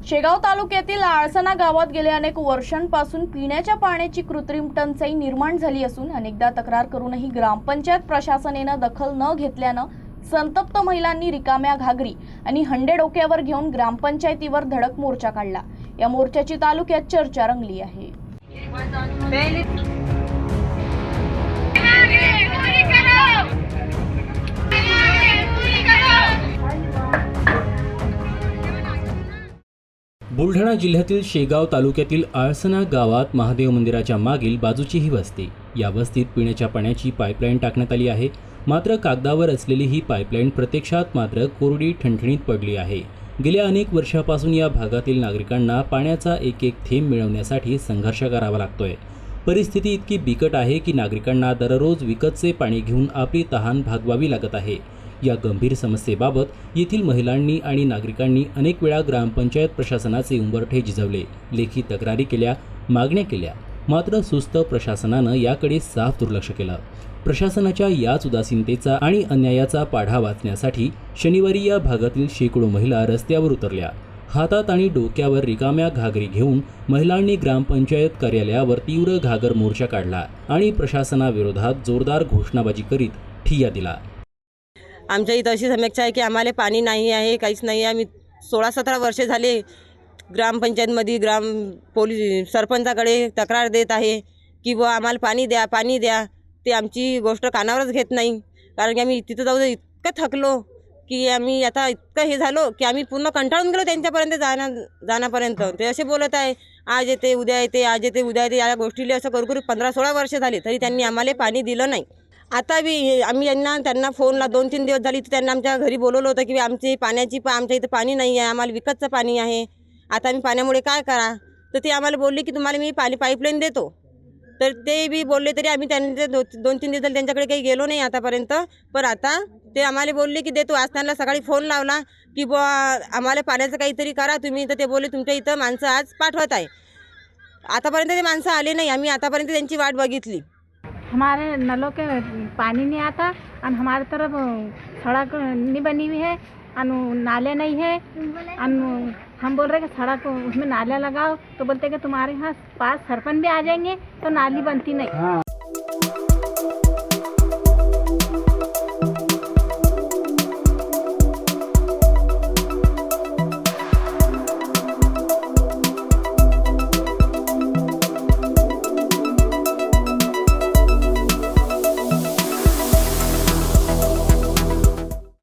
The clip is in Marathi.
शेगाव तालुक्यातील आळसना गावात गेल्या अनेक वर्षांपासून पिण्याच्या पाण्याची कृत्रिम टंचाई निर्माण झाली असून अनेकदा तक्रार करूनही ग्रामपंचायत प्रशासनाने दखल न घेतल्यानं संतप्त महिलांनी रिकाम्या घागरी आणि हंडे डोक्यावर घेऊन ग्रामपंचायतीवर धडक मोर्चा काढला। या मोर्चाची तालुक्यात चर्चा रंगली आहे। बुलढाणा जिल्ह्यातील शेगाव तालुक्यातील आळसना गावात महादेव मंदिराच्या मागील बाजूची ही वस्ती। या वस्तीत पिण्याच्या पाण्याची पाईपलाईन टाकण्यात आली आहे, मात्र कागदावर असलेली ही पाईपलाईन प्रत्यक्षात मात्र कोरडी ठणठणीत पडली आहे। गेल्या अनेक वर्षापासून या भागातील नागरिकांना पाण्याचा एक एक थेंब मिळवण्यासाठी संघर्ष करावा लागतोय। परिस्थिती इतकी बिकट आहे की नागरिकांना दररोज विकतचे पाणी घेऊन आपली तहान भागवावी लागत आहे। या गंभीर समस्येबाबत येथील महिलांनी आणि नागरिकांनी अनेक वेळा ग्रामपंचायत प्रशासनाचे उंबरठे झिजवले, लेखी तक्रारी केल्या, मागण्या केल्या, मात्र सुस्त प्रशासनानं याकडे साफ दुर्लक्ष केलं। प्रशासनाच्या याच उदासीनतेचा आणि अन्यायाचा पाढा वाचण्यासाठी शनिवारी या भागातील शेकडो महिला रस्त्यावर उतरल्या। हातात आणि डोक्यावर रिकाम्या घागरी घेऊन महिलांनी ग्रामपंचायत कार्यालयावर तीव्र घागर मोर्चा काढला आणि प्रशासनाविरोधात जोरदार घोषणाबाजी करीत ठिय्या दिला। आमच्या इथं अशी समस्या आहे की आम्हाला पाणी नाही आहे, काहीच नाही आहे। आम्ही 16-17 वर्षे झाले ग्रामपंचायतमध्ये पोलीस सरपंचाकडे तक्रार देत आहे की बुवा आम्हाला पाणी द्या। ते आमची गोष्ट कानावरच घेत नाही, कारण की आम्ही तिथं जाऊ इतकं थकलो की आम्ही आता इतकं हे झालो की आम्ही पूर्ण कंटाळून गेलो त्यांच्यापर्यंत जाण्यापर्यंत। ते असे बोलत आहे, आज येते उद्या येते, आज येते उद्या येते। या गोष्टीला असं करू 15-16 वर्ष झाले तरी त्यांनी आम्हाला पाणी दिलं नाही। आता बी आम्ही त्यांना फोनला 2-3 दिवस झाली तर त्यांना आमच्या घरी बोलवलं होतं की आमच्या इथं पाणी नाही आहे, आम्हाला विकतचं पाणी आहे, आता आम्ही पाण्यामुळे काय करा। तर ते आम्हाला बोलले की तुम्हाला मी पाईपलाईन देतो। तर ते बी बोलले तरी आम्ही त्यांचे 2-3 दिवस झाले त्यांच्याकडे काही गेलो नाही आतापर्यंत। पण आता ते आम्हाला बोलले की देतो। आज त्यांना सकाळी फोन लावला की बुवा आम्हाला पाण्याचं काहीतरी करा तुम्ही। तर ते बोलले तुमच्या इथं माणसं आज पाठवत आहे। आतापर्यंत ते माणसं आले नाही, आम्ही आतापर्यंत त्यांची वाट बघितली। हमारे नलों के पानी नहीं आता और हमारे तरफ सड़क नहीं बनी हुई है और नाले नहीं है। और हम बोल रहे कि सड़क उसमें नाला लगाओ, तो बोलते कि तुम्हारे यहाँ पास सरपंच भी आ जाएंगे तो नाली बनती नहीं।